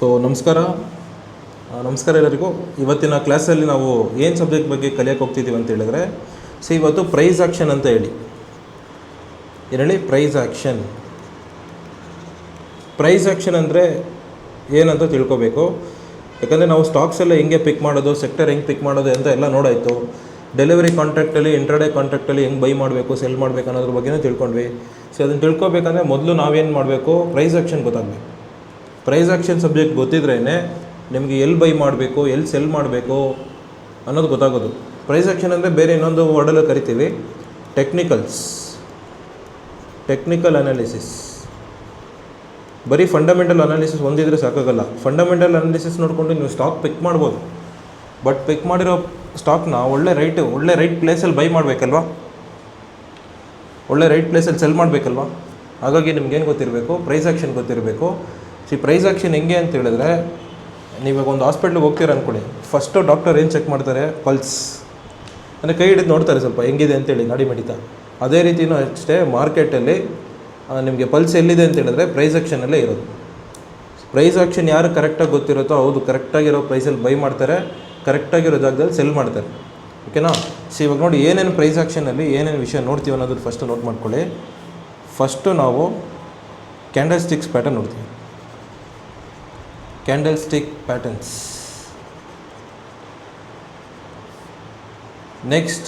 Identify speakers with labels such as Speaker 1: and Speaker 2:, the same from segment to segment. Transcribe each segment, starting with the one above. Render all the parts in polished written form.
Speaker 1: ನಮಸ್ಕಾರ ಎಲ್ಲರಿಗೂ. ಇವತ್ತಿನ ಕ್ಲಾಸಲ್ಲಿ ನಾವು ಏನು ಸಬ್ಜೆಕ್ಟ್ ಬಗ್ಗೆ ಕಲಿಯೋಕೆ ಹೋಗ್ತಿದ್ದೀವಿ ಅಂತ ಹೇಳಿದ್ರೆ, ಇವತ್ತು ಪ್ರೈಸ್ ಆಕ್ಷನ್ ಅಂತ ಹೇಳಿ ಪ್ರೈಸ್ ಆಕ್ಷನ್. ಪ್ರೈಸ್ ಆಕ್ಷನ್ ಅಂದರೆ ಏನಂತ ತಿಳ್ಕೊಬೇಕು. ಯಾಕಂದರೆ ನಾವು ಸ್ಟಾಕ್ಸ್ ಎಲ್ಲ ಹೆಂಗೆ ಪಿಕ್ ಮಾಡೋದು, ಸೆಕ್ಟರ್ ಹೆಂಗೆ ಪಿಕ್ ಮಾಡೋದು ಅಂತ ಎಲ್ಲ ನೋಡಾಯಿತು. ಡೆಲಿವರಿ ಕಾಂಟ್ರಾಕ್ಟಲ್ಲಿ, ಇಂಟ್ರಾಡೇ ಕಾಂಟ್ರಾಕ್ಟಲ್ಲಿ ಹೆಂಗೆ ಬೈ ಮಾಡಬೇಕು, ಸೆಲ್ ಮಾಡಬೇಕು ಅನ್ನೋದ್ರ ಬಗ್ಗೆನೂ ತಿಳ್ಕೊಂಡ್ವಿ. ಅದನ್ನು ತಿಳ್ಕೊಬೇಕಂದ್ರೆ ಮೊದಲು ನಾವೇನು ಮಾಡಬೇಕು, ಪ್ರೈಸ್ ಆಕ್ಷನ್ ಗೊತ್ತಾಗಬೇಕು. ಪ್ರೈಸ್ ಆಕ್ಷನ್ ಸಬ್ಜೆಕ್ಟ್ ಗೊತ್ತಿದ್ರೇ ನಿಮಗೆ ಎಲ್ಲಿ ಬೈ ಮಾಡಬೇಕು, ಎಲ್ಲಿ ಸೆಲ್ ಮಾಡಬೇಕು ಅನ್ನೋದು ಗೊತ್ತಾಗೋದು. ಪ್ರೈಸ್ ಆಕ್ಷನ್ ಅಂದರೆ ಬೇರೆ ಇನ್ನೊಂದು ವರ್ಡಲ್ಲಿ ಕರಿತೀವಿ ಟೆಕ್ನಿಕಲ್ ಅನಾಲಿಸಿಸ್. ಬರೀ ಫಂಡಮೆಂಟಲ್ ಅನಾಲಿಸಿಸ್ ಹೊಂದಿದ್ರೆ ಸಾಕಾಗಲ್ಲ. ಫಂಡಮೆಂಟಲ್ ಅನಾಲಿಸಿಸ್ ನೋಡಿಕೊಂಡು ನೀವು ಸ್ಟಾಕ್ ಪಿಕ್ ಮಾಡ್ಬೋದು, ಬಟ್ ಪಿಕ್ ಮಾಡಿರೋ ಸ್ಟಾಕ್ನ ಒಳ್ಳೆ ರೈಟ್ ಪ್ಲೇಸಲ್ಲಿ ಬೈ ಮಾಡಬೇಕಲ್ವಾ, ಒಳ್ಳೆ ರೈಟ್ ಪ್ಲೇಸಲ್ಲಿ ಸೆಲ್ ಮಾಡಬೇಕಲ್ವಾ. ಹಾಗಾಗಿ ನಿಮ್ಗೇನು ಗೊತ್ತಿರಬೇಕು, ಪ್ರೈಸ್ ಆಕ್ಷನ್ ಗೊತ್ತಿರಬೇಕು. ಪ್ರೈಸ್ ಆಕ್ಷನ್ ಹೆಂಗೆ ಅಂತ ಹೇಳಿದ್ರೆ, ನೀವಾಗ ಒಂದು ಹಾಸ್ಪಿಟ್ಲಿಗೆ ಹೋಗ್ತೀರ ಅಂದ್ಕೊಳ್ಳಿ. ಫಸ್ಟು ಡಾಕ್ಟರ್ ಏನು ಚೆಕ್ ಮಾಡ್ತಾರೆ, ಪಲ್ಸ್ ಅಂದರೆ ಕೈ ಹಿಡಿದು ನೋಡ್ತಾರೆ ಸ್ವಲ್ಪ ಹೆಂಗಿದೆ ಅಂತೇಳಿ, ನಾಡಿ ಮಿಡಿತ. ಅದೇ ರೀತಿಯೂ ಅಷ್ಟೇ ಮಾರ್ಕೆಟಲ್ಲಿ ನಿಮಗೆ ಪಲ್ಸ್ ಎಲ್ಲಿದೆ ಅಂತ ಹೇಳಿದ್ರೆ ಪ್ರೈಸ್ ಆಕ್ಷನಲ್ಲೇ ಇರೋದು. ಪ್ರೈಸ್ ಆಕ್ಷನ್ ಯಾರು ಕರೆಕ್ಟಾಗಿ ಗೊತ್ತಿರುತ್ತೋ ಹೌದು ಕರೆಕ್ಟಾಗಿರೋ ಪ್ರೈಸಲ್ಲಿ ಬೈ ಮಾಡ್ತಾರೆ, ಕರೆಕ್ಟಾಗಿರೋ ಜಾಗದಲ್ಲಿ ಸೆಲ್ ಮಾಡ್ತಾರೆ. ಓಕೆನಾ. ಇವಾಗ ನೋಡಿ ಏನೇನು ಪ್ರೈಸ್ ಆಕ್ಷನಲ್ಲಿ ಏನೇನು ವಿಷಯ ನೋಡ್ತೀವಿ ಅನ್ನೋದು ಫಸ್ಟು ನೋಟ್ ಮಾಡ್ಕೊಳ್ಳಿ. ಫಸ್ಟು ನಾವು ಕ್ಯಾಂಡಲ್ ಸ್ಟಿಕ್ಸ್ ಪ್ಯಾಟರ್ನ್ ನೋಡ್ತೀವಿ, candle stick patterns. Next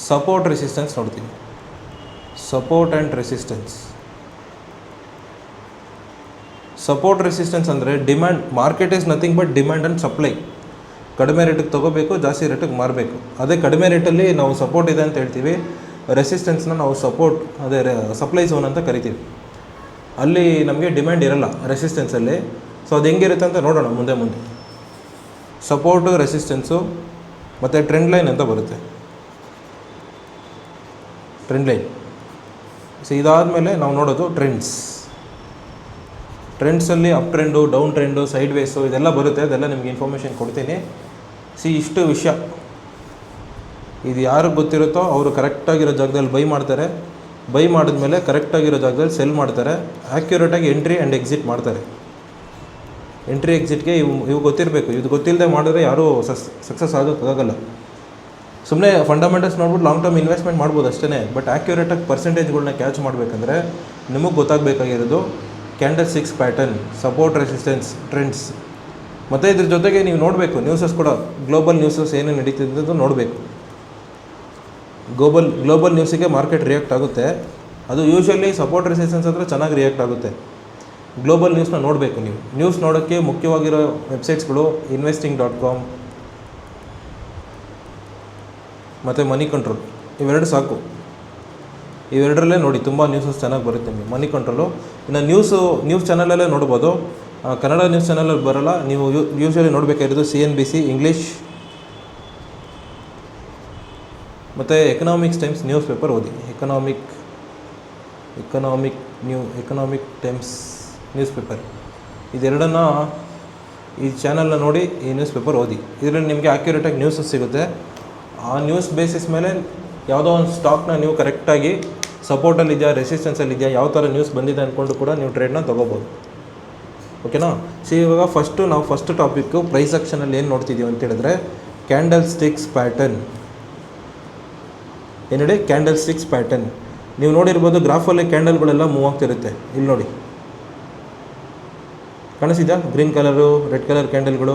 Speaker 1: support resistance ನೋಡ್ತೀವಿ, support and resistance. Support resistance ಅಂದರೆ demand. Market is nothing but demand and supply. ಕಡಿಮೆ ರೇಟಿಗೆ ತೊಗೋಬೇಕು, ಜಾಸ್ತಿ ರೇಟಿಗೆ ಮಾರಬೇಕು. ಅದೇ ಕಡಿಮೆ ರೇಟಲ್ಲಿ ನಾವು ಸಪೋರ್ಟ್ ಇದೆ ಅಂತ ಹೇಳ್ತೀವಿ, ರೆಸಿಸ್ಟೆನ್ಸ್ನ ನಾವು ಸಪ್ಲೈ ಝೋನ್ ಅಂತ ಕರಿತೀವಿ. ಅಲ್ಲಿ ನಮಗೆ ಡಿಮ್ಯಾಂಡ್ ಇರಲ್ಲ ರೆಸಿಸ್ಟೆನ್ಸಲ್ಲಿ. ಅದು ಹೆಂಗಿರುತ್ತೆ ಅಂತ ನೋಡೋಣ ಮುಂದೆ. ಸಪೋರ್ಟು, ರೆಸಿಸ್ಟೆನ್ಸು ಮತ್ತು ಟ್ರೆಂಡ್ ಲೈನ್ ಅಂತ ಬರುತ್ತೆ. Trend line. ಇದಾದಮೇಲೆ ನಾವು ನೋಡೋದು ಟ್ರೆಂಡ್ಸಲ್ಲಿ up trend, down trend, sideways ಇದೆಲ್ಲ ಬರುತ್ತೆ. ಅದೆಲ್ಲ ನಿಮಗೆ ಇನ್ಫಾರ್ಮೇಷನ್ ಕೊಡ್ತೀನಿ. ಇಷ್ಟು ವಿಷಯ ಇದು ಯಾರಿಗೆ ಗೊತ್ತಿರುತ್ತೋ ಅವರು ಕರೆಕ್ಟಾಗಿರೋ ಜಾಗದಲ್ಲಿ ಬೈ ಮಾಡ್ತಾರೆ. ಬೈ ಮಾಡಿದ್ಮೇಲೆ ಕರೆಕ್ಟಾಗಿರೋ ಜಾಗದಲ್ಲಿ ಸೆಲ್ ಮಾಡ್ತಾರೆ. ಆ್ಯಕ್ಯುರೇಟಾಗಿ ಎಂಟ್ರಿ ಆ್ಯಂಡ್ ಎಕ್ಸಿಟ್ ಮಾಡ್ತಾರೆ. ಎಂಟ್ರಿ ಎಕ್ಸಿಟ್ಗೆ ಇವು ಗೊತ್ತಿರಬೇಕು. ಇದು ಗೊತ್ತಿಲ್ಲದೆ ಮಾಡಿದ್ರೆ ಯಾರೂ ಸಕ್ಸಸ್ ಆಗೋಕ್ಕಾಗಲ್ಲ. ಸುಮ್ಮನೆ ಫಂಡಮೆಂಟಲ್ಸ್ ನೋಡ್ಬಿಟ್ಟು ಲಾಂಗ್ ಟರ್ಮ್ ಇನ್ವೆಸ್ಟ್ಮೆಂಟ್ ಮಾಡ್ಬೋದು ಅಷ್ಟೇ. ಬಟ್ ಆ್ಯಕ್ಯುರೇಟಾಗಿ ಪರ್ಸೆಂಟೇಜ್ಗಳನ್ನ ಕ್ಯಾಚ್ ಮಾಡಬೇಕಂದ್ರೆ ನಿಮಗೆ ಗೊತ್ತಾಗಬೇಕಾಗಿರೋದು candle sticks pattern, support, resistance, trends. ಮತ್ತು ಇದ್ರ ಜೊತೆಗೆ ನೀವು ನೋಡಬೇಕು ನ್ಯೂಸಸ್ ಕೂಡ, ಗ್ಲೋಬಲ್ ನ್ಯೂಸಸ್ ಏನೇನು ನಡೀತಿದ್ದು ನೋಡಬೇಕು. ಗ್ಲೋಬಲ್ ನ್ಯೂಸಿಗೆ ಮಾರ್ಕೆಟ್ ರಿಯಾಕ್ಟ್ ಆಗುತ್ತೆ. ಅದು ಯೂಶ್ವಲಿ ಸಪೋರ್ಟ್ ರೆಸಿಸ್ಟೆನ್ಸ್ ಅಂದರೆ ಚೆನ್ನಾಗಿ ರಿಯಾಕ್ಟ್ ಆಗುತ್ತೆ. ಗ್ಲೋಬಲ್ ನ್ಯೂಸ್ನ ನೋಡಬೇಕು. ನೀವು ನ್ಯೂಸ್ ನೋಡೋಕ್ಕೆ ಮುಖ್ಯವಾಗಿರೋ ವೆಬ್ಸೈಟ್ಸ್ಗಳು investing.com ಮತ್ತು ಮನಿ ಕಂಟ್ರೋಲ್. ಇವೆರಡು ಸಾಕು. ಇವೆರಡರಲ್ಲೇ ನೋಡಿ, ತುಂಬ ನ್ಯೂಸಸ್ ಚೆನ್ನಾಗಿ ಬರುತ್ತೆ ನಿಮಗೆ. ಮನಿ ಕಂಟ್ರೋಲು. ಇನ್ನು ನ್ಯೂಸ್ ಚಾನಲಲ್ಲೇ ನೋಡ್ಬೋದು. ಕನ್ನಡ ನ್ಯೂಸ್ ಚಾನಲಲ್ಲಿ ಬರೋಲ್ಲ. ನೀವು ಯೂಶ್ವಲಿ ನೋಡಬೇಕಾಗಿರೋದು CNBC ಇಂಗ್ಲೀಷ್ ಮತ್ತು ಎಕನಾಮಿಕ್ಸ್ ಟೈಮ್ಸ್ ನ್ಯೂಸ್ ಪೇಪರ್ ಓದಿ. Economic Times newspaper. ಇದೆರಡನ್ನು ಈ ಚಾನಲ್ನ ನೋಡಿ, ಈ ನ್ಯೂಸ್ ಪೇಪರ್ ಓದಿ. ಇದರಲ್ಲಿ ನಿಮಗೆ ಆ್ಯಕ್ಯುರೇಟಾಗಿ ನ್ಯೂಸಸ್ ಸಿಗುತ್ತೆ. ಆ ನ್ಯೂಸ್ ಬೇಸಿಸ್ ಮೇಲೆ ಯಾವುದೋ ಒಂದು ಸ್ಟಾಕ್ನ ನೀವು ಕರೆಕ್ಟಾಗಿ ಸಪೋರ್ಟಲ್ಲಿದೆಯಾ, ರೆಸಿಸ್ಟೆನ್ಸಲ್ಲಿದೆಯಾ, ಯಾವ ಥರ ನ್ಯೂಸ್ ಬಂದಿದೆ ಅಂದ್ಕೊಂಡು ಕೂಡ ನೀವು ಟ್ರೇಡ್ನ ತೊಗೋಬೋದು. ಓಕೆನಾ. ಇವಾಗ ನಾವು ಫಸ್ಟ್ ಟಾಪಿಕ್ಕು ಪ್ರೈಸ್ ಆಕ್ಷನಲ್ಲಿ ಏನು ನೋಡ್ತಿದ್ದೀವಿ ಅಂತ ಹೇಳಿದ್ರೆ ಕ್ಯಾಂಡಲ್ ಸ್ಟಿಕ್ಸ್ ಪ್ಯಾಟರ್ನ್. ಏನು ಹೇಳಿ, ಕ್ಯಾಂಡಲ್ ಸ್ಟಿಕ್ಸ್ ಪ್ಯಾಟರ್ನ್. ನೀವು ನೋಡಿರ್ಬೋದು ಗ್ರಾಫಲ್ಲಿ ಕ್ಯಾಂಡಲ್ಗಳೆಲ್ಲ ಮೂವ್ ಆಗ್ತಿರುತ್ತೆ. ಇಲ್ಲಿ ನೋಡಿ, ಕಾಣಿಸಿದ್ಯಾ? ಗ್ರೀನ್ ಕಲರು, ರೆಡ್ ಕಲರ್ ಕ್ಯಾಂಡಲ್ಗಳು.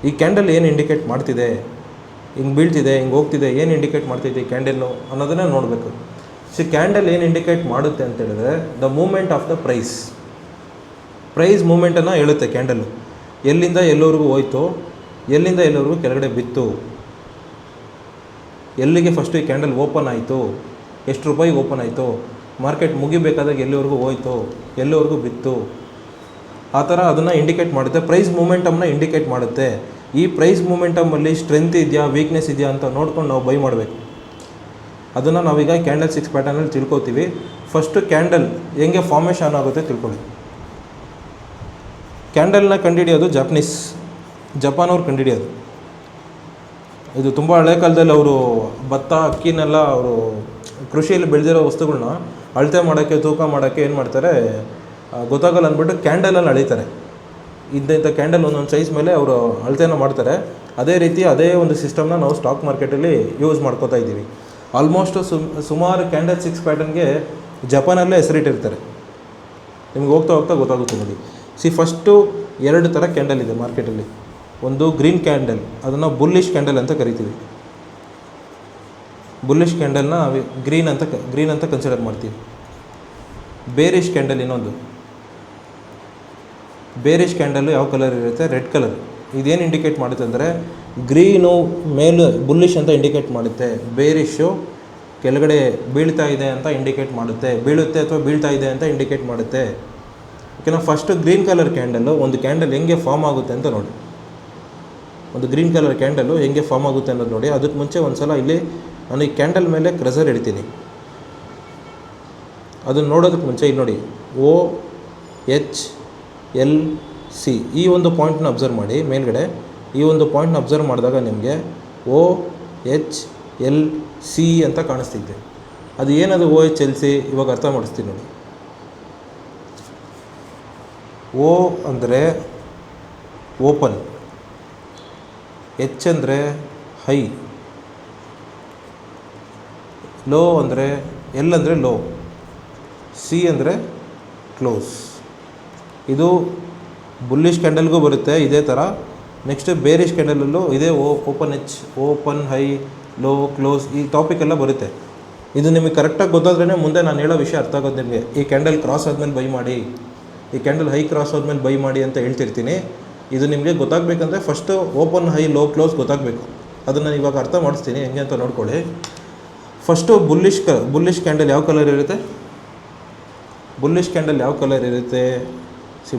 Speaker 1: ಈ ಕ್ಯಾಂಡಲ್ ಏನು ಇಂಡಿಕೇಟ್ ಮಾಡ್ತಿದೆ, ಹಿಂಗೆ ಬೀಳ್ತಿದೆ, ಹಿಂಗೆ ಹೋಗ್ತಿದೆ, ಏನು ಇಂಡಿಕೇಟ್ ಮಾಡ್ತಿದೆ ಈ ಕ್ಯಾಂಡಲ್ಲು ಅನ್ನೋದನ್ನೇ ನೋಡಬೇಕು. ಕ್ಯಾಂಡಲ್ ಏನು ಇಂಡಿಕೇಟ್ ಮಾಡುತ್ತೆ ಅಂತ ಹೇಳಿದ್ರೆ the movement of the price ಮೂಮೆಂಟನ್ನು ಹೇಳುತ್ತೆ ಕ್ಯಾಂಡಲ್ಲು. ಎಲ್ಲಿಂದ ಎಲ್ಲವರೆಗೂ ಹೋಯ್ತು, ಎಲ್ಲಿಂದ ಎಲ್ಲವರೆಗೂ ಕೆಳಗಡೆ ಬಿತ್ತು, ಎಲ್ಲಿಗೆ ಫಸ್ಟು ಈ ಕ್ಯಾಂಡಲ್ ಓಪನ್ ಆಯಿತು, ಎಷ್ಟು ರೂಪಾಯಿಗೆ ಓಪನ್ ಆಯಿತು, ಮಾರ್ಕೆಟ್ ಮುಗಿಬೇಕಾದಾಗ ಎಲ್ಲಿವರೆಗೂ ಹೋಯ್ತು, ಎಲ್ಲಿವರೆಗೂ ಬಿತ್ತು, ಆ ಥರ ಅದನ್ನು ಇಂಡಿಕೇಟ್ ಮಾಡುತ್ತೆ. ಪ್ರೈಸ್ ಮೂಮೆಂಟಮ್ನ ಇಂಡಿಕೇಟ್ ಮಾಡುತ್ತೆ. ಈ ಪ್ರೈಸ್ ಮೂಮೆಂಟಮಲ್ಲಿ ಸ್ಟ್ರೆಂತ್ ಇದೆಯಾ, ವೀಕ್ನೆಸ್ ಇದೆಯಾ ಅಂತ ನೋಡ್ಕೊಂಡು ನಾವು ಬೈ ಮಾಡಬೇಕು. ಅದನ್ನು ನಾವೀಗ ಕ್ಯಾಂಡಲ್ ಸ್ಟಿಕ್ಸ್ ಪ್ಯಾಟರ್ನಲ್ಲಿ ತಿಳ್ಕೊತೀವಿ. ಫಸ್ಟು ಕ್ಯಾಂಡಲ್ ಹೆಂಗೆ ಫಾರ್ಮೇಷನ್ ಆಗುತ್ತೆ ತಿಳ್ಕೊಳ್ಳಿ. ಕ್ಯಾಂಡಲ್ನ ಕಂಡುಹಿಡಿಯೋದು ಜಪಾನವ್ರು ಕಂಡುಹಿಡಿಯೋದು. ಇದು ತುಂಬ ಹಳೆ ಕಾಲದಲ್ಲಿ ಅವರು ಭತ್ತ, ಅಕ್ಕಿನೆಲ್ಲ ಅವರು ಕೃಷಿಯಲ್ಲಿ ಬೆಳೆದಿರೋ ವಸ್ತುಗಳನ್ನ ಅಳತೆ ಮಾಡೋಕ್ಕೆ, ತೂಕ ಮಾಡೋಕ್ಕೆ ಏನು ಮಾಡ್ತಾರೆ, ಗೊತ್ತಾಗಲ್ಲ ಅಂದ್ಬಿಟ್ಟು ಕ್ಯಾಂಡಲಲ್ಲಿ ಅಳೀತಾರೆ. ಇಂಥ ಕ್ಯಾಂಡಲ್ ಒಂದೊಂದು ಸೈಜ್ ಮೇಲೆ ಅವರು ಅಳತೆನ ಮಾಡ್ತಾರೆ. ಅದೇ ರೀತಿ ಅದೇ ಒಂದು ಸಿಸ್ಟಮ್ನ ನಾವು ಸ್ಟಾಕ್ ಮಾರ್ಕೆಟಲ್ಲಿ ಯೂಸ್ ಮಾಡ್ಕೋತಾ ಇದ್ದೀವಿ. ಆಲ್ಮೋಸ್ಟ್ ಸುಮಾರು ಕ್ಯಾಂಡಲ್ 6 ಪ್ಯಾಟರ್ನ್ಗೆ ಜಪಾನಲ್ಲೇ ಹೆಸರಿಟ್ಟಿರ್ತಾರೆ. ನಿಮ್ಗೆ ಹೋಗ್ತಾ ಹೋಗ್ತಾ ಗೊತ್ತಾಗುತ್ತೆ ನೋಡಿ. ಫಸ್ಟು 2 ಥರ ಕ್ಯಾಂಡಲ್ ಇದೆ ಮಾರ್ಕೆಟಲ್ಲಿ. ಒಂದು ಗ್ರೀನ್ ಕ್ಯಾಂಡಲ್, ಅದನ್ನು ಬುಲ್ಲಿಶ್ ಕ್ಯಾಂಡಲ್ ಅಂತ ಕರಿತೀವಿ. ಬುಲ್ಲಿಶ್ ಕ್ಯಾಂಡಲ್ನ ಗ್ರೀನ್ ಅಂತ ಕನ್ಸಿಡರ್ ಮಾಡ್ತೀವಿ. ಬೇರಿಶ್ ಕ್ಯಾಂಡಲ್ ಇನ್ನೊಂದು. ಬೇರಿಶ್ ಕ್ಯಾಂಡಲ್ಲು ಯಾವ ಕಲರ್ ಇರುತ್ತೆ? Red colour. ಇದೇನು ಇಂಡಿಕೇಟ್ ಮಾಡುತ್ತೆ ಅಂದರೆ ಗ್ರೀನು ಮೇಲು ಬುಲ್ಲಿಶ್ ಅಂತ ಇಂಡಿಕೇಟ್ ಮಾಡುತ್ತೆ, ಬೇರಿಶು ಕೆಳಗಡೆ ಬೀಳ್ತಾ ಇದೆ ಅಂತ ಇಂಡಿಕೇಟ್ ಮಾಡುತ್ತೆ, ಬೀಳುತ್ತೆ ಅಥವಾ ಬೀಳ್ತಾ ಇದೆ ಅಂತ ಇಂಡಿಕೇಟ್ ಮಾಡುತ್ತೆ. ಓಕೆನಾ? ಫಸ್ಟು ಗ್ರೀನ್ ಕಲರ್ ಕ್ಯಾಂಡಲ್ಲು, ಒಂದು ಕ್ಯಾಂಡಲ್ ಹೆಂಗೆ ಫಾರ್ಮ್ ಆಗುತ್ತೆ ಅಂತ ನೋಡಿ. ಒಂದು ಗ್ರೀನ್ ಕಲರ್ ಕ್ಯಾಂಡಲ್ಲು ಹೆಂಗೆ ಫಾರ್ಮ್ ಆಗುತ್ತೆ ಅನ್ನೋದು ನೋಡಿ. ಅದಕ್ಕೆ ಮುಂಚೆ ಒಂದು ಸಲ ಇಲ್ಲಿ ನಾನು ಈ ಕ್ಯಾಂಡಲ್ ಮೇಲೆ ಕ್ರಸರ್ ಇಡ್ತೀನಿ. ಅದನ್ನು ನೋಡೋದಕ್ಕೆ ಮುಂಚೆ ಇಲ್ಲಿ ನೋಡಿ, OHLC ಈ ಒಂದು ಪಾಯಿಂಟ್ನ ಅಬ್ಸರ್ವ್ ಮಾಡಿ. ಮೇಲ್ಗಡೆ ಈ ಒಂದು ಪಾಯಿಂಟ್ನ ಅಬ್ಸರ್ವ್ ಮಾಡಿದಾಗ ನಿಮಗೆ OHLC ಅಂತ ಕಾಣಿಸ್ತಿದ್ದೆ. ಅದು ಏನದು OHLC? ಇವಾಗ ಅರ್ಥ ಮಾಡಿಸ್ತೀನಿ ನೋಡಿ. O ಅಂದರೆ ಓಪನ್, H ಅಂದರೆ ಹೈ, ಲೋ ಅಂದರೆ L ಅಂದರೆ ಲೋ, C ಅಂದರೆ ಕ್ಲೋಸ್. ಇದು ಬುಲ್ಲಿಶ್ ಕ್ಯಾಂಡಲ್ಗೂ ಬರುತ್ತೆ ಇದೇ ಥರ. ನೆಕ್ಸ್ಟ್ ಬೇರಿಶ್ ಕ್ಯಾಂಡಲಲ್ಲೂ ಇದೇ open H, open, high, low, close ಈ ಟಾಪಿಕ್ ಎಲ್ಲ ಬರುತ್ತೆ. ಇದು ನಿಮಗೆ ಕರೆಕ್ಟಾಗಿ ಗೊತ್ತಾದ್ರೇ ಮುಂದೆ ನಾನು ಹೇಳೋ ವಿಷಯ ಅರ್ಥ ಆಗೋದು ನಿಮಗೆ. ಈ ಕ್ಯಾಂಡಲ್ ಕ್ರಾಸ್ ಆದಮೇಲೆ ಬೈ ಮಾಡಿ, ಈ ಕ್ಯಾಂಡಲ್ ಹೈ ಕ್ರಾಸ್ ಆದಮೇಲೆ ಬೈ ಮಾಡಿ ಅಂತ ಹೇಳ್ತಿರ್ತೀನಿ. ಇದು ನಿಮಗೆ ಗೊತ್ತಾಗಬೇಕಂದ್ರೆ first open, high, low, close ಗೊತ್ತಾಗಬೇಕು. ಅದನ್ನು ಇವಾಗ ಅರ್ಥ ಮಾಡಿಸ್ತೀನಿ ಹೆಂಗೆ ಅಂತ ನೋಡ್ಕೊಳ್ಳಿ. ಫಸ್ಟು ಬುಲ್ಲಿಶ್ ಕ್ಯಾಂಡಲ್ ಯಾವ ಕಲರ್ ಇರುತ್ತೆ? ಬುಲ್ಲಿಶ್ ಕ್ಯಾಂಡಲ್ ಯಾವ ಕಲರ್ ಇರುತ್ತೆ?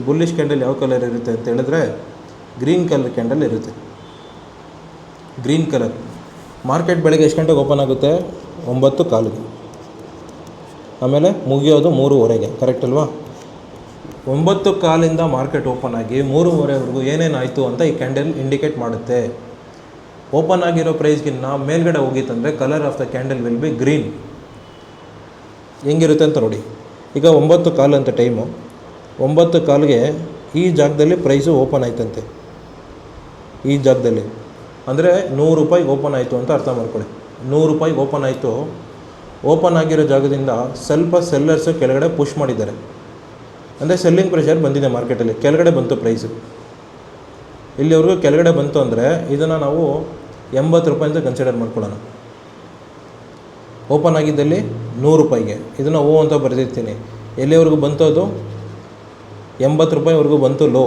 Speaker 1: ಬುಲ್ಲಿಶ್ ಕ್ಯಾಂಡಲ್ ಯಾವ ಕಲರ್ ಇರುತ್ತೆ ಅಂತ ಹೇಳಿದ್ರೆ ಗ್ರೀನ್ ಕಲರ್ ಕ್ಯಾಂಡಲ್ ಇರುತ್ತೆ. Green colour. ಮಾರ್ಕೆಟ್ ಬೆಳಗ್ಗೆ ಎಷ್ಟು ಗಂಟೆಗೆ ಓಪನ್ ಆಗುತ್ತೆ? 9:15. ಆಮೇಲೆ ಮುಗಿಯೋದು 3:15. ಕರೆಕ್ಟ್ ಅಲ್ವಾ? 9:15 ಮಾರ್ಕೆಟ್ ಓಪನ್ ಆಗಿ 3:30ವರೆಗೂ ಏನೇನಾಯಿತು ಅಂತ ಈ ಕ್ಯಾಂಡಲ್ ಇಂಡಿಕೇಟ್ ಮಾಡುತ್ತೆ. ಓಪನ್ ಆಗಿರೋ ಪ್ರೈಸ್ಗಿನ್ನ ಮೇಲ್ಗಡೆ ಹೋಗಿತ್ತಂದರೆ colour of the candle will be green. ಹೆಂಗಿರುತ್ತೆ ಅಂತ ನೋಡಿ. ಈಗ 9:15 ಅಂತ ಟೈಮು. 9:15ಗೆ ಈ ಜಾಗದಲ್ಲಿ ಪ್ರೈಸು ಓಪನ್ ಆಯ್ತಂತೆ. ಈ ಜಾಗದಲ್ಲಿ ಅಂದರೆ ₹100 ಓಪನ್ ಆಯಿತು ಅಂತ ಅರ್ಥ ಮಾಡ್ಕೊಳ್ಳಿ. ₹100 ಓಪನ್ ಆಯಿತು. ಓಪನ್ ಆಗಿರೋ ಜಾಗದಿಂದ ಸ್ವಲ್ಪ ಸೆಲ್ಲರ್ಸು ಕೆಳಗಡೆ ಪುಷ್ ಮಾಡಿದ್ದಾರೆ. ಅಂದರೆ ಸೆಲ್ಲಿಂಗ್ ಪ್ರೆಷರ್ ಬಂದಿದೆ ಮಾರ್ಕೆಟಲ್ಲಿ. ಕೆಳಗಡೆ ಬಂತು ಪ್ರೈಸು. ಇಲ್ಲಿವರೆಗೂ ಕೆಳಗಡೆ ಬಂತು ಅಂದರೆ ಇದನ್ನು ನಾವು ₹80 ಅಂತ ಕನ್ಸಿಡರ್ ಮಾಡ್ಕೊಳ್ಳೋಣ. ಓಪನ್ ಆಗಿದ್ದಲ್ಲಿ ₹100ಗೆ ಇದನ್ನು ಓ ಅಂತ ಬರೆದಿರ್ತೀನಿ. ಎಲ್ಲಿವರೆಗೂ ಬಂತು? ಅದು ₹80ವರೆಗೂ ಬಂತು ಲೋ.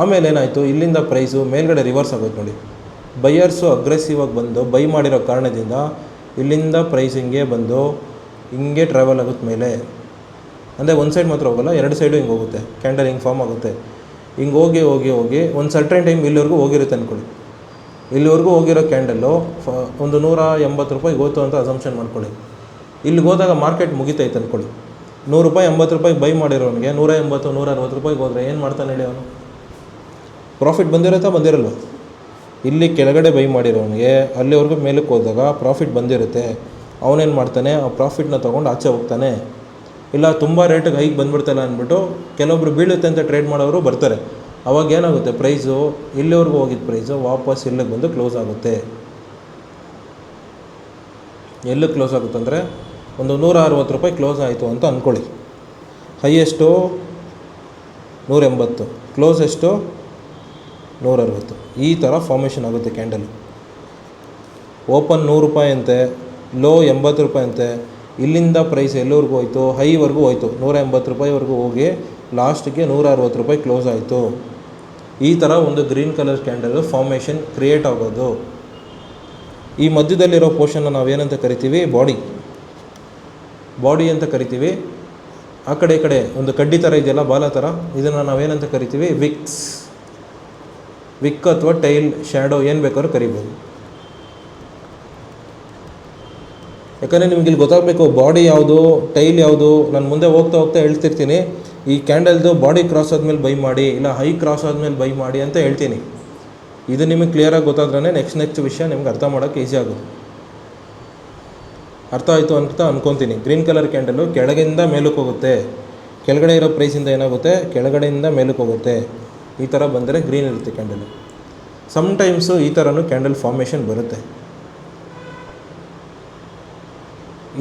Speaker 1: ಆಮೇಲೆ ಏನಾಯಿತು? ಇಲ್ಲಿಂದ ಪ್ರೈಸು ಮೇಲ್ಗಡೆ ರಿವರ್ಸ್ ಆಗೋದು ನೋಡಿ. ಬೈಯರ್ಸು ಅಗ್ರೆಸಿವ್ ಆಗಿ ಬಂದು ಬೈ ಮಾಡಿರೋ ಕಾರಣದಿಂದ ಇಲ್ಲಿಂದ ಪ್ರೈಸ್ ಹಿಂಗೆ ಬಂದು ಹಿಂಗೆ ಟ್ರಾವೆಲ್ ಆಗುತ್ತೆ ಮೇಲೆ. ಅಂದರೆ ಒಂದು ಸೈಡ್ ಮಾತ್ರ ಹೋಗೋಲ್ಲ, 2 ಸೈಡು ಹಿಂಗೆ ಹೋಗುತ್ತೆ. ಕ್ಯಾಂಡಲ್ ಹಿಂಗೆ ಫಾರ್ಮ್ ಆಗುತ್ತೆ. ಹಿಂಗೆ ಹೋಗಿ ಹೋಗಿ ಹೋಗಿ ಒಂದು ಸರ್ಟೈನ್ ಟೈಮ್ ಇಲ್ಲಿವರೆಗೂ ಹೋಗಿರುತ್ತೆ ಅಂದ್ಕೊಳ್ಳಿ. ಇಲ್ಲಿವರೆಗೂ ಹೋಗಿರೋ ಕ್ಯಾಂಡಲ್ಲು ಒಂದು ₹180 ಹೋಯ್ತು ಅಂತ ಅಸಂಪ್ಷನ್ ಮಾಡ್ಕೊಳ್ಳಿ. ಇಲ್ಲಿಗೆ ಹೋದಾಗ ಮಾರ್ಕೆಟ್ ಮುಗಿತೈತೆ ಅಂದ್ಕೊಳ್ಳಿ. ₹100 ₹80 ಬೈ ಮಾಡಿರೋನಿಗೆ ₹180 ₹160 ಹೋದರೆ ಏನು ಮಾಡ್ತಾನೆ ಹೇಳಿ? ಅವನು ಪ್ರಾಫಿಟ್ ಬಂದಿರುತ್ತಾ? ಬಂದಿರಲ್ವ? ಇಲ್ಲಿ ಕೆಳಗಡೆ ಬೈ ಮಾಡಿರೋನಿಗೆ ಅಲ್ಲಿವರೆಗೂ ಮೇಲಕ್ಕೆ ಹೋದಾಗ ಪ್ರಾಫಿಟ್ ಬಂದಿರುತ್ತೆ. ಅವನೇನು ಮಾಡ್ತಾನೆ? ಆ ಪ್ರಾಫಿಟ್ನ ತೊಗೊಂಡು ಆಚೆ ಹೋಗ್ತಾನೆ. ಇಲ್ಲ ತುಂಬ ರೇಟಿಗೆ ಹೈಕ್ ಬಂದುಬಿಡ್ತಲ್ಲ ಅಂದ್ಬಿಟ್ಟು ಕೆಲವೊಬ್ರು ಬೀಳುತ್ತೆ ಅಂತ ಟ್ರೇಡ್ ಮಾಡೋರು ಬರ್ತಾರೆ. ಅವಾಗ ಏನಾಗುತ್ತೆ? ಪ್ರೈಸು ಇಲ್ಲಿವರೆಗೂ ಹೋಗಿದ್ದ ಪ್ರೈಸು ವಾಪಸ್ ಇಲ್ಲಿಗೆ ಬಂದು ಕ್ಲೋಸ್ ಆಗುತ್ತೆ. ಎಲ್ಲಿ ಕ್ಲೋಸ್ ಆಗುತ್ತೆ ಅಂದರೆ ಒಂದು ₹160 ಕ್ಲೋಸ್ ಆಯಿತು ಅಂತ ಅಂದ್ಕೊಳ್ಳಿ. ಹೈಯೆಸ್ಟು 180, ಕ್ಲೋಸ್ ಎಷ್ಟು? 160. ಈ ಥರ ಫಾರ್ಮೇಷನ್ ಆಗುತ್ತೆ ಕ್ಯಾಂಡಲ್. ಓಪನ್ ₹100 ಅಂತೆ, ಲೋ ₹80 ಅಂತೆ. ಇಲ್ಲಿಂದ ಪ್ರೈಸ್ ಎಲ್ಲಿವರೆಗೂ ಹೋಯಿತು? ಹೈವರೆಗೂ ಹೋಯಿತು. ₹180ವರೆಗೂ ಹೋಗಿ ಲಾಸ್ಟಿಗೆ ₹160 ಕ್ಲೋಸ್ ಆಯಿತು. ಈ ಥರ ಒಂದು green colour candle formation create ಆಗೋದು. ಈ ಮಧ್ಯದಲ್ಲಿರೋ ಪೋರ್ಷನ್ನ ನಾವೇನಂತ ಕರಿತೀವಿ? ಬಾಡಿ ಅಂತ ಕರಿತೀವಿ. ಆ ಕಡೆ ಈ ಕಡೆ ಒಂದು ಕಡ್ಡಿ ಥರ ಇದೆಯಲ್ಲ, ಬಾಲ ಥರ, ಇದನ್ನು ನಾವೇನಂತ ಕರಿತೀವಿ? ವಿಕ್ ಅಥವಾ ಟೈಲ್, ಶ್ಯಾಡೋ ಏನು ಬೇಕಾದ್ರೂ ಕರಿಬೋದು. ಯಾಕಂದರೆ ನಿಮ್ಗೆ ಇಲ್ಲಿ ಗೊತ್ತಾಗಬೇಕು ಬಾಡಿ ಯಾವುದು, ಟೈಲ್ ಯಾವುದು. ನಾನು ಮುಂದೆ ಹೋಗ್ತಾ ಹೇಳ್ತಿರ್ತೀನಿ. ಈ ಕ್ಯಾಂಡಲ್ದು ಬಾಡಿ ಕ್ರಾಸ್ ಆದಮೇಲೆ ಬೈ ಮಾಡಿ, ಇಲ್ಲ ಹೈ ಕ್ರಾಸ್ ಆದಮೇಲೆ ಬೈ ಮಾಡಿ ಅಂತ ಹೇಳ್ತೀನಿ. ಇದು ನಿಮಗೆ ಕ್ಲಿಯರಾಗಿ ಗೊತ್ತಾದ್ರೇ ನೆಕ್ಸ್ಟ್ ವಿಷಯ ನಿಮ್ಗೆ ಅರ್ಥ ಮಾಡೋಕ್ಕೆ ಈಸಿ ಆಗೋದು. ಅರ್ಥ ಆಯಿತು ಅಂತ ಅಂದ್ಕೊತೀನಿ. ಗ್ರೀನ್ ಕಲರ್ ಕ್ಯಾಂಡಲು ಕೆಳಗಿಂದ ಮೇಲಕ್ಕೆ ಹೋಗುತ್ತೆ. ಕೆಳಗಡೆ ಇರೋ ಪ್ರೈಸಿಂದ ಏನಾಗುತ್ತೆ? ಕೆಳಗಡೆಯಿಂದ ಮೇಲಕ್ಕೆ ಹೋಗುತ್ತೆ. ಈ ಥರ ಬಂದರೆ ಗ್ರೀನ್ ಇರುತ್ತೆ ಕ್ಯಾಂಡಲು. ಸಮ್ಟೈಮ್ಸು ಈ ಥರನೂ ಕ್ಯಾಂಡಲ್ ಫಾರ್ಮೇಷನ್ ಬರುತ್ತೆ,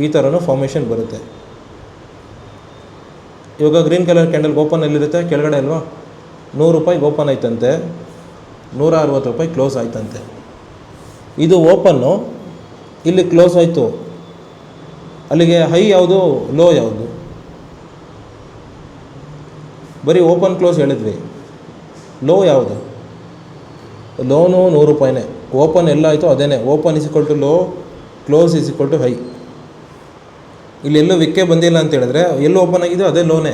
Speaker 1: ಈ ಥರನೂ ಫಾರ್ಮೇಷನ್ ಬರುತ್ತೆ. ಇವಾಗ ಗ್ರೀನ್ ಕಲರ್ ಕ್ಯಾಂಡಲ್ ಓಪನ್ ಎಲ್ಲಿರುತ್ತೆ? ಕೆಳಗಡೆ ಅಲ್ವಾ? 100 ರೂಪಾಯಿಗೆ ಓಪನ್ ಆಯ್ತಂತೆ, 160 ರೂಪಾಯಿ ಕ್ಲೋಸ್ ಆಯ್ತಂತೆ. ಇದು ಓಪನ್ನು, ಇಲ್ಲಿ ಕ್ಲೋಸ್ ಆಯಿತು. ಅಲ್ಲಿಗೆ ಹೈ ಯಾವುದು, ಲೋ ಯಾವುದು? ಬರೀ ಓಪನ್ ಕ್ಲೋಸ್ ಹೇಳಿದ್ವಿ. ಲೋ ಯಾವುದು? ಲೋನು 100 ರೂಪಾಯಿನೇ. ಓಪನ್ ಎಲ್ಲ ಆಯಿತು ಅದೇನೇ. Open = low, close = high. ಇಲ್ಲಿ ಎಲ್ಲೂ ವಿಕ್ಕೆ ಬಂದಿಲ್ಲ ಅಂತ ಹೇಳಿದ್ರೆ, ಎಲ್ಲೂ ಓಪನ್ ಆಗಿದೆಯೋ ಅದೇ ಲೋನೇ.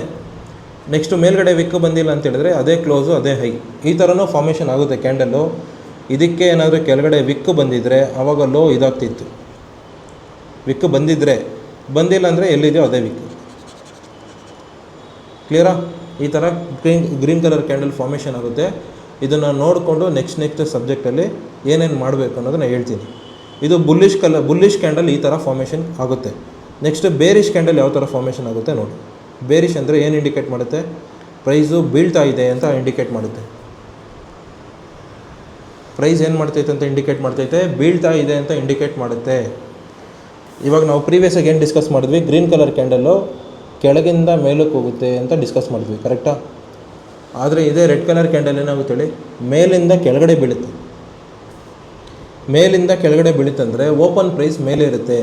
Speaker 1: ನೆಕ್ಸ್ಟು ಮೇಲ್ಗಡೆ ವಿಕ್ಕು ಬಂದಿಲ್ಲ ಅಂತ ಹೇಳಿದ್ರೆ ಅದೇ ಕ್ಲೋಸು, ಅದೇ ಹೈ. ಈ ಥರನೂ ಫಾರ್ಮೇಷನ್ ಆಗುತ್ತೆ ಕ್ಯಾಂಡಲ್ಲು. ಇದಕ್ಕೆ ಏನಾದರೂ ಕೆಳಗಡೆ ವಿಕ್ಕು ಬಂದಿದ್ದರೆ ಆವಾಗ ಲೋ ಇದಾಗ್ತಿತ್ತು. ವಿಕ್ಕು ಬಂದಿದ್ದರೆ, ಬಂದಿಲ್ಲ ಅಂದರೆ ಎಲ್ಲಿದೆಯೋ ಅದೇ ವಿಕ್ಕು. ಕ್ಲಿಯರಾ? ಈ ಥರ ಗ್ರೀನ್ ಕಲರ್ ಕ್ಯಾಂಡಲ್ ಫಾರ್ಮೇಷನ್ ಆಗುತ್ತೆ. ಇದನ್ನು ನೋಡಿಕೊಂಡು ನೆಕ್ಸ್ಟ್ ಸಬ್ಜೆಕ್ಟಲ್ಲಿ ಏನೇನು ಮಾಡಬೇಕು ಅನ್ನೋದನ್ನ ಹೇಳ್ತೀನಿ. ಇದು ಬುಲ್ಲಿಶ್ ಕ್ಯಾಂಡಲ್ ಈ ಥರ ಫಾರ್ಮೇಷನ್ ಆಗುತ್ತೆ. ನೆಕ್ಸ್ಟ್ ಬೇರಿಶ್ ಕ್ಯಾಂಡಲ್ ಯಾವ ಥರ ಫಾರ್ಮೇಷನ್ ಆಗುತ್ತೆ ನೋಡಿ. ಬೇರಿಶ್ ಅಂದರೆ ಏನು ಇಂಡಿಕೇಟ್ ಮಾಡುತ್ತೆ? ಪ್ರೈಸು ಬೀಳ್ತಾ ಇದೆ ಅಂತ ಇಂಡಿಕೇಟ್ ಮಾಡುತ್ತೆ. ಪ್ರೈಸ್ ಏನು ಮಾಡ್ತೈತೆ ಅಂತ ಇಂಡಿಕೇಟ್ ಮಾಡ್ತೈತೆ? ಬೀಳ್ತಾ ಇದೆ ಅಂತ ಇಂಡಿಕೇಟ್ ಮಾಡುತ್ತೆ. ಇವಾಗ ನಾವು ಪ್ರೀವಿಯಸ್ಸಾಗಿ ಏನು ಡಿಸ್ಕಸ್ ಮಾಡಿದ್ವಿ? ಗ್ರೀನ್ ಕಲರ್ ಕ್ಯಾಂಡಲ್ಲು ಕೆಳಗಿಂದ ಮೇಲಕ್ಕೆ ಹೋಗುತ್ತೆ ಅಂತ ಡಿಸ್ಕಸ್ ಮಾಡಿದ್ವಿ, ಕರೆಕ್ಟಾ? ಆದರೆ ಇದೇ ರೆಡ್ ಕಲರ್ ಕ್ಯಾಂಡಲ್ ಏನಾಗುತ್ತೆ ಹೇಳಿ? ಮೇಲಿಂದ ಕೆಳಗಡೆ ಬೀಳುತ್ತೆ. ಮೇಲಿಂದ ಕೆಳಗಡೆ ಬೀಳುತ್ತಂದರೆ ಓಪನ್ ಪ್ರೈಸ್ ಮೇಲೆ ಇರುತ್ತೆ.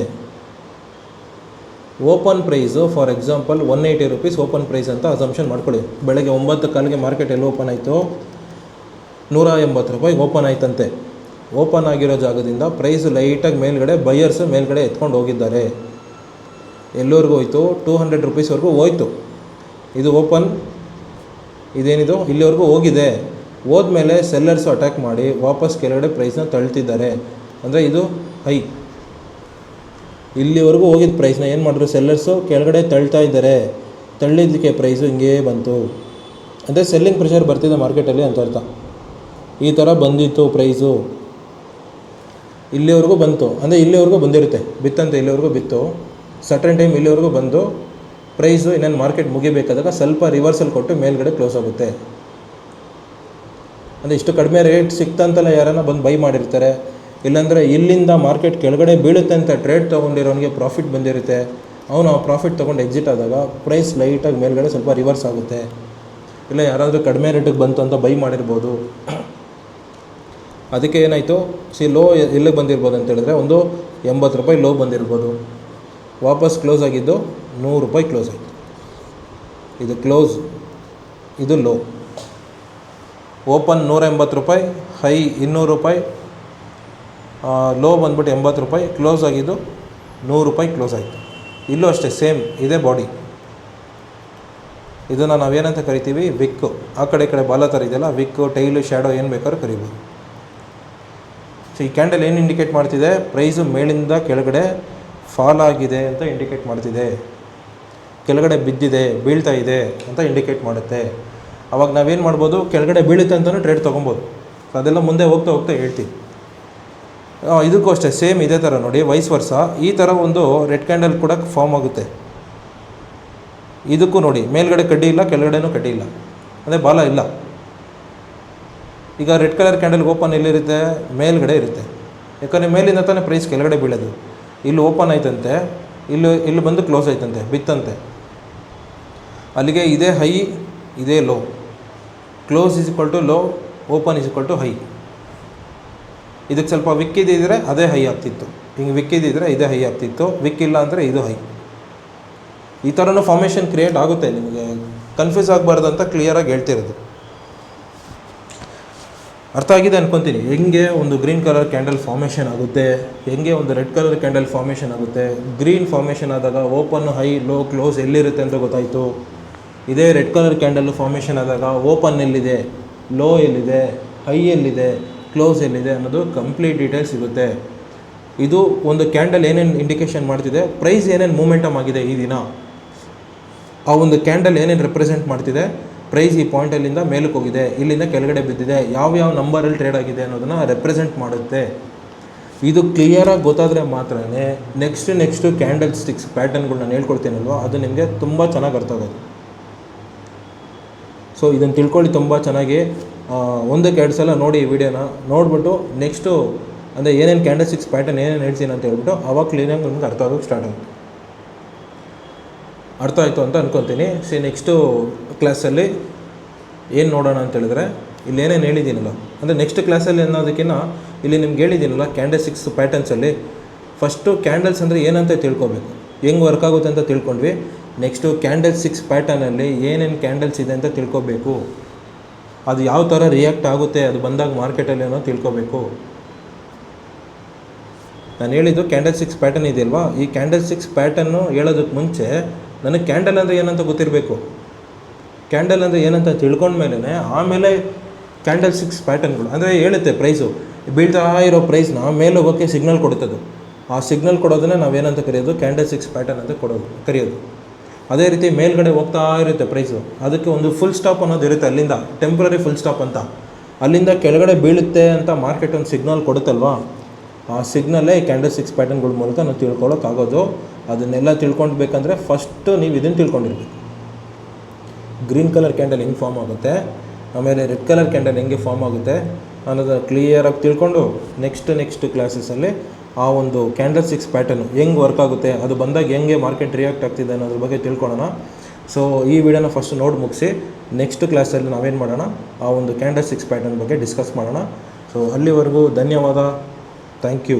Speaker 1: Open price for example 180 rupees open price ಅಂತ ಅಸಂಪ್ಷನ್ ಮಾಡ್ಕೊಳ್ಳಿ. ಬೆಳಗ್ಗೆ 9:15 ಮಾರ್ಕೆಟ್ ಎಲ್ಲಿ ಓಪನ್ ಆಯಿತು? 180 ರೂಪಾಯಿಗೆ ಓಪನ್ ಆಯ್ತಂತೆ. ಓಪನ್ ಆಗಿರೋ ಜಾಗದಿಂದ ಪ್ರೈಸ್ ಲೈಟಾಗಿ ಮೇಲ್ಗಡೆ, ಬೈಯರ್ಸು ಮೇಲ್ಗಡೆ ಎತ್ಕೊಂಡು ಹೋಗಿದ್ದಾರೆ. ಎಲ್ಲವರೆಗೂ ಹೋಯ್ತು? 200 ರೂಪೀಸ್ವರೆಗೂ ಹೋಯ್ತು. ಇದು ಓಪನ್, ಇದೇನಿದು ಇಲ್ಲಿವರೆಗೂ ಹೋಗಿದೆ. ಹೋದ್ಮೇಲೆ ಸೆಲ್ಲರ್ಸು ಅಟ್ಯಾಕ್ ಮಾಡಿ ವಾಪಸ್ ಕೆಳಗಡೆ ಪ್ರೈಸ್ನ ತಳ್ತಿದ್ದಾರೆ. ಅಂದರೆ ಇದು ಹೈ. ಇಲ್ಲಿವರೆಗೂ ಹೋಗಿದ್ದ ಪ್ರೈಸ್ನ ಏನು ಮಾಡಿದ್ರು? ಸೆಲ್ಲರ್ಸು ಕೆಳಗಡೆ ತಳ್ತಾ ಇದ್ದಾರೆ. ತಳ್ಳಿದ್ದಕ್ಕೆ ಪ್ರೈಸು ಹಿಂಗೇ ಬಂತು. ಅಂದರೆ ಸೆಲ್ಲಿಂಗ್ ಪ್ರೆಷರ್ ಬರ್ತಿದೆ ಮಾರ್ಕೆಟಲ್ಲಿ ಅಂತ ಅರ್ಥ. ಈ ಥರ ಬಂದಿತ್ತು ಪ್ರೈಸು, ಇಲ್ಲಿವರೆಗೂ ಬಂತು. ಅಂದರೆ ಇಲ್ಲಿವರೆಗೂ ಬಂದಿರುತ್ತೆ, ಬಿತ್ತಂತೆ ಇಲ್ಲಿವರೆಗೂ ಬಿತ್ತು. ಸರ್ಟನ್ ಟೈಮ್ ಇಲ್ಲಿವರೆಗೂ ಬಂದು ಪ್ರೈಸು ಇನ್ನೇನು ಮಾರ್ಕೆಟ್ ಮುಗಿಬೇಕಾದಾಗ ಸ್ವಲ್ಪ ರಿವರ್ಸಲ್ ಕೊಟ್ಟು ಮೇಲ್ಗಡೆ ಕ್ಲೋಸ್ ಆಗುತ್ತೆ. ಅಂದರೆ ಇಷ್ಟು ಕಡಿಮೆ ರೇಟ್ ಸಿಕ್ತಂತೆಲ್ಲ ಯಾರನ್ನ ಬಂದು ಬೈ ಮಾಡಿರ್ತಾರೆ. ಇಲ್ಲಾಂದರೆ ಇಲ್ಲಿಂದ ಮಾರ್ಕೆಟ್ ಕೆಳಗಡೆ ಬೀಳುತ್ತೆ ಅಂತ ಟ್ರೇಡ್ ತೊಗೊಂಡಿರೋನಿಗೆ ಪ್ರಾಫಿಟ್ ಬಂದಿರುತ್ತೆ. ಅವನು ಆ ಪ್ರಾಫಿಟ್ ತೊಗೊಂಡು ಎಕ್ಸಿಟ್ ಆದಾಗ ಪ್ರೈಸ್ ಲೈಟಾಗಿ ಮೇಲ್ಗಡೆ ಸ್ವಲ್ಪ ರಿವರ್ಸ್ ಆಗುತ್ತೆ. ಇಲ್ಲ ಯಾರಾದರೂ ಕಡಿಮೆ ರೇಟಿಗೆ ಬಂತು ಅಂತ ಬೈ ಮಾಡಿರ್ಬೋದು. ಅದಕ್ಕೆ ಏನಾಯಿತು? ಲೋ ಎಲ್ಲಿಗೆ ಬಂದಿರ್ಬೋದು ಅಂತ ಹೇಳಿದ್ರೆ ಒಂದು 80 ರೂಪಾಯಿ ಲೋ ಬಂದಿರ್ಬೋದು. ವಾಪಸ್ ಕ್ಲೋಸ್ ಆಗಿದ್ದು 100 ರೂಪಾಯಿ ಕ್ಲೋಸ್ ಆಯಿತು. ಇದು ಕ್ಲೋಸ್, ಇದು ಲೋ. ಓಪನ್ 180 ರೂಪಾಯಿ, ಹೈ 200 ರೂಪಾಯಿ, ಲೋ ಬಂದ್ಬಿಟ್ಟು 80 ರೂಪಾಯಿ, ಕ್ಲೋಸ್ ಆಗಿದ್ದು 100 ರೂಪಾಯಿ ಕ್ಲೋಸ್ ಆಯಿತು. ಇಲ್ಲೂ ಅಷ್ಟೇ ಸೇಮ್, ಇದೇ ಬಾಡಿ. ಇದನ್ನು ನಾವೇನಂತ ಕರಿತೀವಿ? ವಿಕ್ಕು. ಆ ಕಡೆ ಈ ಕಡೆ ಬಾಲ ಥರ ಇದೆಯಲ್ಲ, ವಿಕ್ಕು, ಟೈಲು, ಶ್ಯಾಡೋ ಏನು ಬೇಕಾದ್ರೂ ಕರಿಬೋದು. ಸೊ ಈ ಕ್ಯಾಂಡಲ್ ಏನು ಇಂಡಿಕೇಟ್ ಮಾಡ್ತಿದೆ? ಪ್ರೈಸು ಮೇಲಿಂದ ಕೆಳಗಡೆ ಫಾಲ್ ಆಗಿದೆ ಅಂತ ಇಂಡಿಕೇಟ್ ಮಾಡ್ತಿದೆ. ಕೆಳಗಡೆ ಬಿದ್ದಿದೆ, ಬೀಳ್ತಾ ಇದೆ ಅಂತ ಇಂಡಿಕೇಟ್ ಮಾಡುತ್ತೆ. ಅವಾಗ ನಾವೇನು ಮಾಡ್ಬೋದು? ಕೆಳಗಡೆ ಬೀಳುತ್ತೆ ಅಂತಲೂ ಟ್ರೇಡ್ ತೊಗೊಬೋದು. ಸೊ ಅದೆಲ್ಲ ಮುಂದೆ ಹೋಗ್ತಾ ಹೋಗ್ತಾ ಹೇಳ್ತೀವಿ. ಇದಕ್ಕೂ ಅಷ್ಟೇ ಸೇಮ್ ಇದೇ ಥರ ನೋಡಿ, ವೈಸ್ ವರ್ಸ. ಈ ಥರ ಒಂದು ರೆಡ್ ಕ್ಯಾಂಡಲ್ ಕೂಡ ಫಾರ್ಮ್ ಆಗುತ್ತೆ. ಇದಕ್ಕೂ ನೋಡಿ, ಮೇಲ್ಗಡೆ ಕಡ್ಡಿ ಇಲ್ಲ, ಕೆಳಗಡೆನೂ ಕಡ್ಡಿ ಇಲ್ಲ, ಅದೇ ಬಾಲ ಇಲ್ಲ. ಈಗ ರೆಡ್ ಕಲರ್ ಕ್ಯಾಂಡಲ್ ಓಪನ್ ಎಲ್ಲಿರುತ್ತೆ? ಮೇಲ್ಗಡೆ ಇರುತ್ತೆ. ಯಾಕಂದರೆ ಮೇಲಿಂದ ತಾನೇ ಪ್ರೈಸ್ ಕೆಳಗಡೆ ಬೀಳೋದು. ಇಲ್ಲಿ ಓಪನ್ ಆಯ್ತಂತೆ, ಇಲ್ಲಿ ಬಂದು ಕ್ಲೋಸ್ ಆಯ್ತಂತೆ, ಬಿತ್ತಂತೆ. ಅಲ್ಲಿಗೆ ಇದೇ ಹೈ, ಇದೇ low. Close = low, open = high. ಇದಕ್ಕೆ ಸ್ವಲ್ಪ ವಿಕ್ಕಿದ್ದಿದ್ರೆ ಅದೇ ಹೈ ಆಗ್ತಿತ್ತು. ಹಿಂಗೆ ವಿಕ್ಕಿದ್ದಿದ್ರೆ ಇದೇ ಹೈ ಆಗ್ತಿತ್ತು. ವಿಕ್ಕಿಲ್ಲ ಅಂದರೆ ಇದು ಹೈ. ಈ ಥರನೂ ಫಾರ್ಮೇಷನ್ ಕ್ರಿಯೇಟ್ ಆಗುತ್ತೆ. ನಿಮಗೆ ಕನ್ಫ್ಯೂಸ್ ಆಗಬಾರ್ದು ಅಂತ ಕ್ಲಿಯರಾಗಿ ಹೇಳ್ತಿರೋದು. ಅರ್ಥ ಆಗಿದೆ ಅನ್ಕೊತೀನಿ. ಹೆಂಗೆ ಒಂದು ಗ್ರೀನ್ ಕಲರ್ ಕ್ಯಾಂಡಲ್ ಫಾರ್ಮೇಷನ್ ಆಗುತ್ತೆ, ಹೆಂಗೆ ಒಂದು ರೆಡ್ ಕಲರ್ ಕ್ಯಾಂಡಲ್ ಫಾರ್ಮೇಷನ್ ಆಗುತ್ತೆ. ಗ್ರೀನ್ ಫಾರ್ಮೇಷನ್ ಆದಾಗ ಓಪನ್, ಹೈ, ಲೋ, ಕ್ಲೋಸ್ ಎಲ್ಲಿರುತ್ತೆ ಅಂತ ಗೊತ್ತಾಯಿತು. ಇದೇ ರೆಡ್ ಕಲರ್ ಕ್ಯಾಂಡಲ್ ಫಾರ್ಮೇಷನ್ ಆದಾಗ ಓಪನ್ ಎಲ್ಲಿದೆ, ಲೋ ಎಲ್ಲಿದೆ, ಹೈ ಎಲ್ಲಿದೆ, ಕ್ಲೋಸ್ ಎಲ್ಲಿದೆ ಅನ್ನೋದು ಕಂಪ್ಲೀಟ್ ಡೀಟೇಲ್ಸ್ ಸಿಗುತ್ತೆ. ಇದು ಒಂದು ಕ್ಯಾಂಡಲ್ ಏನೇನು ಇಂಡಿಕೇಷನ್ ಮಾಡ್ತಿದೆ, ಪ್ರೈಸ್ ಏನೇನು ಮೂಮೆಂಟಮ್ ಆಗಿದೆ ಈ ದಿನ, ಆ ಒಂದು ಕ್ಯಾಂಡಲ್ ಏನೇನು ರೆಪ್ರೆಸೆಂಟ್ ಮಾಡ್ತಿದೆ. ಪ್ರೈಸ್ ಈ ಪಾಯಿಂಟಲ್ಲಿಂದ ಮೇಲಕ್ಕೆ ಹೋಗಿದೆ, ಇಲ್ಲಿಂದ ಕೆಳಗಡೆ ಬಿದ್ದಿದೆ, ಯಾವ್ಯಾವ ನಂಬರಲ್ಲಿ ಟ್ರೇಡ್ ಆಗಿದೆ ಅನ್ನೋದನ್ನು ರೆಪ್ರೆಸೆಂಟ್ ಮಾಡುತ್ತೆ. ಇದು ಕ್ಲಿಯರಾಗಿ ಗೊತ್ತಾದರೆ ಮಾತ್ರ ನೆಕ್ಸ್ಟು ಕ್ಯಾಂಡಲ್ ಸ್ಟಿಕ್ಸ್ ಪ್ಯಾಟರ್ನ್ಗಳು ನಾನು ಹೇಳ್ಕೊಡ್ತೀನಲ್ವ, ಅದು ನಿಮಗೆ ತುಂಬ ಚೆನ್ನಾಗಿ ಅರ್ಥ ಆಗೋದು. ಸೊ ಸೊ ಇದನ್ನು ತಿಳ್ಕೊಳ್ಳಿ ತುಂಬ ಚೆನ್ನಾಗಿ. ಒಂದಕ್ಕೆ 2 ಸಲ ನೋಡಿ ಈ ವಿಡಿಯೋನ, ನೋಡಿಬಿಟ್ಟು ನೆಕ್ಸ್ಟು ಅಂದರೆ ಏನೇನು ಕ್ಯಾಂಡಲ್ ಸ್ಟಿಕ್ಸ್ ಪ್ಯಾಟರ್ನ್ ಏನೇನು ಹೇಳ್ತೀನಿ ಅಂತ ಹೇಳ್ಬಿಟ್ಟು ಅವಾಗ ಕ್ಲೀನಾಗಿ ನಿಮ್ಗೆ ಅರ್ಥ ಆಗೋಕ್ಕೆ ಸ್ಟಾರ್ಟ್ ಆಗುತ್ತೆ. ಅರ್ಥ ಆಯಿತು ಅಂತ ಅಂದ್ಕೊತೀನಿ. ನೆಕ್ಸ್ಟು ಕ್ಲಾಸಲ್ಲಿ ಏನು ನೋಡೋಣ ಅಂತ ಹೇಳಿದ್ರೆ, ಇಲ್ಲಿ ಏನೇನು ಹೇಳಿದ್ದೀನಲ್ಲ, ಅಂದರೆ ನೆಕ್ಸ್ಟ್ ಕ್ಲಾಸಲ್ಲಿ ಅನ್ನೋದಕ್ಕಿಂತ ಇಲ್ಲಿ ನಿಮ್ಗೆ ಹೇಳಿದ್ದೀನಲ್ಲ ಕ್ಯಾಂಡಲ್ ಸ್ಟಿಕ್ಸ್ ಪ್ಯಾಟರ್ನ್ಸಲ್ಲಿ ಫಸ್ಟು ಕ್ಯಾಂಡಲ್ಸ್ ಅಂದರೆ ಏನಂತ ತಿಳ್ಕೊಬೇಕು, ಹೆಂಗೆ ವರ್ಕ್ ಆಗುತ್ತೆ ಅಂತ ತಿಳ್ಕೊಂಡ್ವಿ. ನೆಕ್ಸ್ಟು ಕ್ಯಾಂಡಲ್ ಸ್ಟಿಕ್ಸ್ ಪ್ಯಾಟರ್ನಲ್ಲಿ ಏನೇನು ಕ್ಯಾಂಡಲ್ಸ್ ಇದೆ ಅಂತ ತಿಳ್ಕೊಬೇಕು, ಅದು ಯಾವ ಥರ ರಿಯಾಕ್ಟ್ ಆಗುತ್ತೆ ಅದು ಬಂದಾಗ ಮಾರ್ಕೆಟಲ್ಲಿ ಏನೋ ತಿಳ್ಕೊಬೇಕು. ನಾನು ಹೇಳಿದ್ದು ಕ್ಯಾಂಡಲ್ ಸ್ಟಿಕ್ಸ್ ಪ್ಯಾಟರ್ನ್ ಇದೆಯಲ್ವಾ, ಈ ಕ್ಯಾಂಡಲ್ ಸ್ಟಿಕ್ಸ್ ಪ್ಯಾಟರ್ನು ಹೇಳೋದಕ್ಕೆ ಮುಂಚೆ ನನಗೆ ಕ್ಯಾಂಡಲ್ ಅಂದರೆ ಏನಂತ ಗೊತ್ತಿರಬೇಕು. ಕ್ಯಾಂಡಲ್ ಅಂದರೆ ಏನಂತ ತಿಳ್ಕೊಂಡ್ಮೇಲೆ ಆಮೇಲೆ ಕ್ಯಾಂಡಲ್ ಸ್ಟಿಕ್ಸ್ ಪ್ಯಾಟರ್ನ್ಗಳು ಅಂದರೆ ಹೇಳುತ್ತೆ ಪ್ರೈಸು, ಬೀಳ್ತಾ ಇರೋ ಪ್ರೈಸ್ನ ಮೇಲೆ ಹೋಗೋಕ್ಕೆ ಸಿಗ್ನಲ್ ಕೊಡುತ್ತದು. ಆ ಸಿಗ್ನಲ್ ಕೊಡೋದನ್ನೇ ನಾವೇನಂತ ಕರೆಯೋದು, ಕ್ಯಾಂಡಲ್ ಸ್ಟಿಕ್ಸ್ ಪ್ಯಾಟರ್ನ್ ಅಂತ ಕರೆಯೋದು. ಅದೇ ರೀತಿ ಮೇಲ್ಗಡೆ ಹೋಗ್ತಾ ಇರುತ್ತೆ ಪ್ರೈಸು, ಅದಕ್ಕೆ ಒಂದು ಫುಲ್ ಸ್ಟಾಪ್ ಅನ್ನೋದು ಇರುತ್ತೆ, ಅಲ್ಲಿಂದ ಟೆಂಪ್ರರಿ ಫುಲ್ ಸ್ಟಾಪ್ ಅಂತ, ಅಲ್ಲಿಂದ ಕೆಳಗಡೆ ಬೀಳುತ್ತೆ ಅಂತ ಮಾರ್ಕೆಟ್ ಒಂದು ಸಿಗ್ನಲ್ ಕೊಡುತ್ತಲ್ವಾ, ಆ ಸಿಗ್ನಲ್ಲೇ ಈ ಕ್ಯಾಂಡಲ್ ಸ್ಟಿಕ್ಸ್ ಪ್ಯಾಟರ್ನ್ಗಳ ಮೂಲಕ ನಾವು ತಿಳ್ಕೊಳ್ಳೋಕ್ಕಾಗೋದು. ಅದನ್ನೆಲ್ಲ ತಿಳ್ಕೊಳ್ಬೇಕಂದ್ರೆ ಫಸ್ಟು ನೀವು ಇದನ್ನು ತಿಳ್ಕೊಂಡಿರ್ಬೇಕು, ಗ್ರೀನ್ ಕಲರ್ ಕ್ಯಾಂಡಲ್ ಹೆಂಗೆ ಫಾರ್ಮ್ ಆಗುತ್ತೆ, ಆಮೇಲೆ ರೆಡ್ ಕಲರ್ ಕ್ಯಾಂಡಲ್ ಹೆಂಗೆ ಫಾರ್ಮ್ ಆಗುತ್ತೆ ಅನ್ನೋದು ಕ್ಲಿಯರಾಗಿ ತಿಳ್ಕೊಂಡು ನೆಕ್ಸ್ಟ್ ಕ್ಲಾಸಸಲ್ಲಿ ಆ ಒಂದು ಕ್ಯಾಂಡಲ್ ಸ್ಟಿಕ್ಸ್ ಪ್ಯಾಟರ್ನು ಹೆಂಗೆ ವರ್ಕ್ ಆಗುತ್ತೆ, ಅದು ಬಂದಾಗ ಹೆಂಗೆ ಮಾರ್ಕೆಟ್ ರಿಯಾಕ್ಟ್ ಆಗ್ತಿದೆ ಅನ್ನೋದ್ರ ಬಗ್ಗೆ ತಿಳ್ಕೊಳ್ಳೋಣ. ಸೊ ಈ ವಿಡಿಯೋನ ಫಸ್ಟ್ ನೋಡಿ ಮುಗಿಸಿ ನೆಕ್ಸ್ಟ್ ಕ್ಲಾಸಲ್ಲಿ ನಾವೇನು ಮಾಡೋಣ, ಆ ಒಂದು ಕ್ಯಾಂಡಲ್ ಸ್ಟಿಕ್ಸ್ ಪ್ಯಾಟರ್ನ್ ಬಗ್ಗೆ ಡಿಸ್ಕಸ್ ಮಾಡೋಣ. ಸೊ ಅಲ್ಲಿವರೆಗೂ ಧನ್ಯವಾದ, ಥ್ಯಾಂಕ್ ಯು.